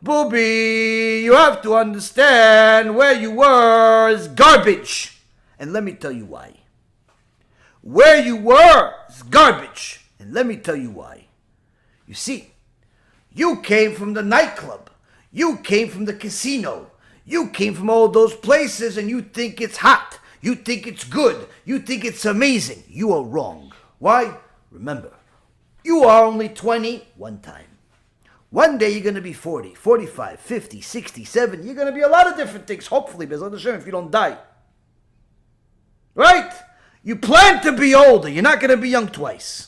Booby, you have to understand where you were is garbage. And let me tell you why. Where you were is garbage. And let me tell you why. You see, you came from the nightclub. You came from the casino. You came from all those places and you think it's hot. You think it's good. You think it's amazing. You are wrong. Why? Remember, you are only 20 one time. One day you're going to be 40, 45, 50, 60, 70. You're going to be a lot of different things, hopefully, B'ezrat Hashem, if you don't die. Right? You plan to be older. You're not going to be young twice.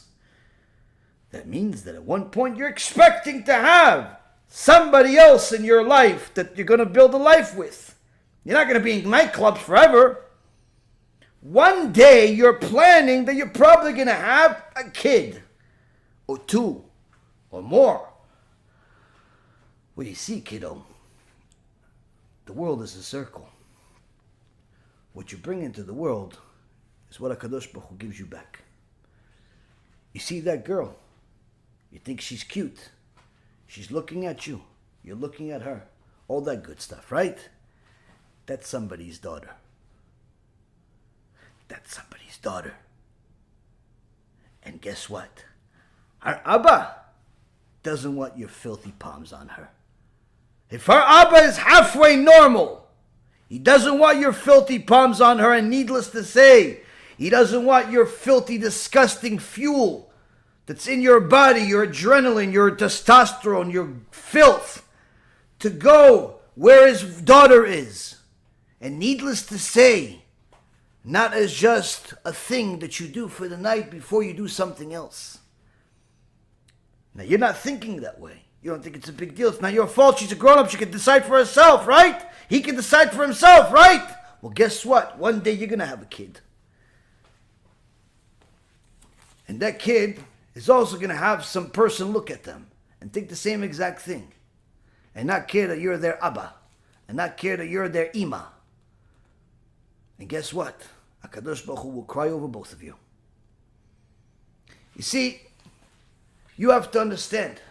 That means that at one point you're expecting to have somebody else in your life that you're going to build a life with. You're not going to be in nightclubs forever. One day you're planning that you're probably going to have a kid or two or more. Well, you see, kiddo, the world is a circle. What you bring into the world is what HaKadosh Baruch Hu gives you back. You see that girl, you think she's cute. She's looking at you. You're looking at her. All that good stuff, right? That's somebody's daughter. That's somebody's daughter. And guess what? Her Abba doesn't want your filthy palms on her. If her Abba is halfway normal, he doesn't want your filthy palms on her, and needless to say, he doesn't want your filthy, disgusting fuel that's in your body, your adrenaline, your testosterone, your filth, to go where his daughter is. And needless to say, not as just a thing that you do for the night before you do something else. Now, you're not thinking that way. You don't think it's a big deal. It's not your fault. She's a grown-up. She can decide for herself, right? He can decide for himself, right? Well, guess what? One day you're going to have a kid. And that kid is also going to have some person look at them and think the same exact thing. And not care that you're their Abba. And not care that you're their Ima. And guess what? HaKadosh Baruch Hu will cry over both of you. You see, you have to understand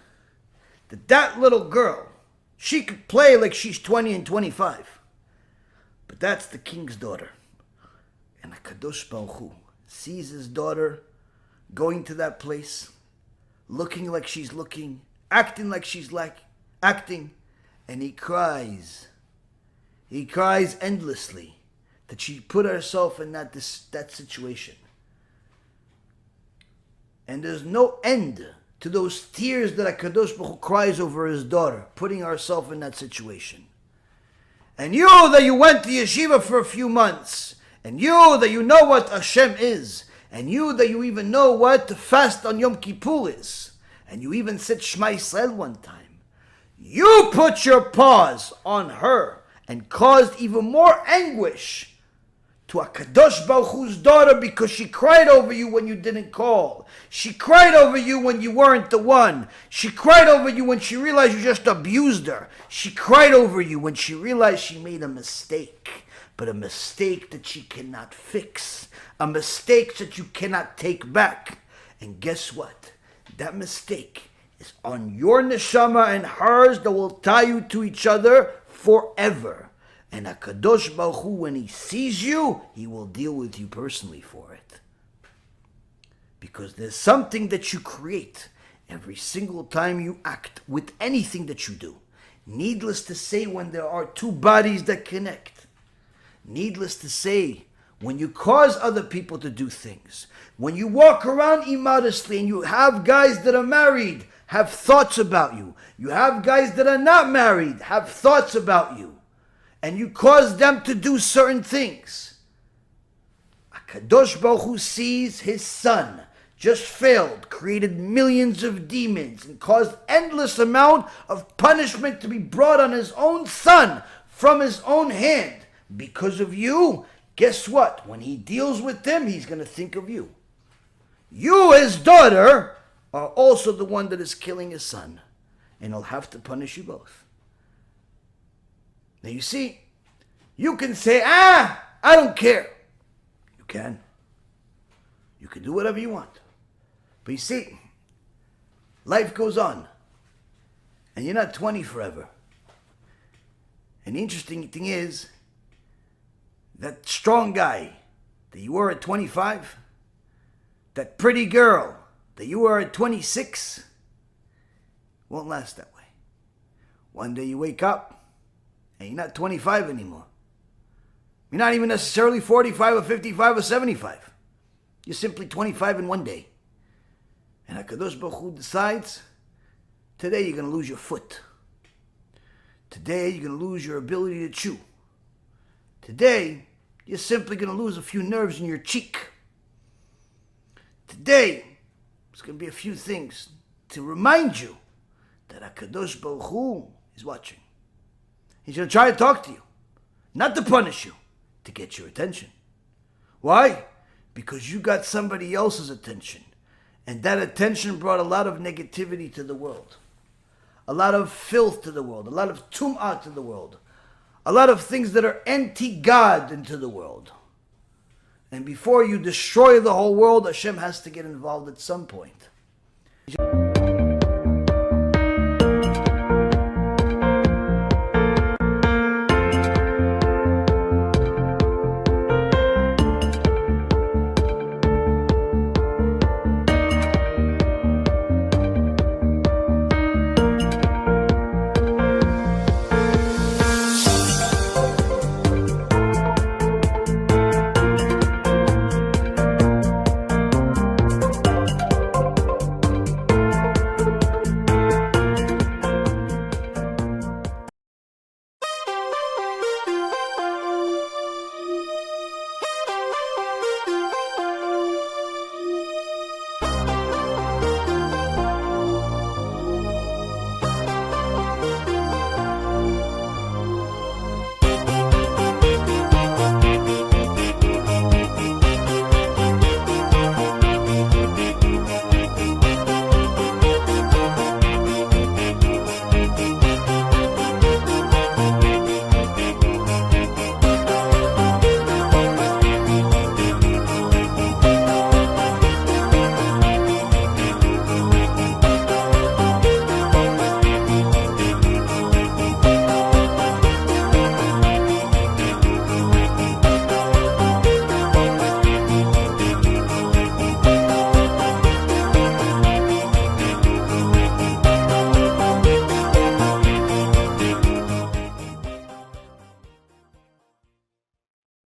that little girl, she could play like she's 20 and 25. But that's the king's daughter. And HaKadosh Baruch Hu sees his daughter going to that place, looking like she's looking, acting like she's acting, and he cries. He cries endlessly that she put herself in that situation. And there's no end to those tears that HaKadosh Baruch Hu cries over his daughter, putting herself in that situation. And you that you went to yeshiva for a few months, and you that you know what Hashem is, and you that you even know what to fast on Yom Kippur is, and you even said Shema Yisrael one time, you put your paws on her and caused even more anguish to HaKadosh Baruch Hu's daughter because she cried over you when you didn't call. She cried over you when you weren't the one. She cried over you when she realized you just abused her. She cried over you when she realized she made a mistake, but a mistake that she cannot fix, a mistake that you cannot take back. And guess what? That mistake is on your neshama and hers that will tie you to each other forever. And HaKadosh Baruch Hu, when he sees you, he will deal with you personally for it. Because there's something that you create every single time you act with anything that you do. Needless to say, when there are two bodies that connect. Needless to say, when you cause other people to do things. When you walk around immodestly and you have guys that are married have thoughts about you. You have guys that are not married have thoughts about you. And you cause them to do certain things. HaKadosh Baruch Hu sees his son just failed, created millions of demons, and caused endless amount of punishment to be brought on his own son from his own hand. Because of you, guess what? When he deals with them, he's going to think of you. You, his daughter, are also the one that is killing his son. And he'll have to punish you both. Now you see, you can say, I don't care. You can. You can do whatever you want. But you see, life goes on. And you're not 20 forever. And the interesting thing is, that strong guy that you were at 25, that pretty girl that you were at 26, won't last that way. One day you wake up and you're not 25 anymore. You're not even necessarily 45 or 55 or 75. You're simply 25 in one day. And HaKadosh Baruch Hu decides, today you're going to lose your foot. Today you're going to lose your ability to chew. Today you're simply going to lose a few nerves in your cheek. Today there's going to be a few things to remind you that HaKadosh Baruch Hu is watching. He's going to try to talk to you, not to punish you, to get your attention. Why? Because you got somebody else's attention. And that attention brought a lot of negativity to the world. A lot of filth to the world. A lot of tum'ah to the world. A lot of things that are anti-God into the world. And before you destroy the whole world, Hashem has to get involved at some point.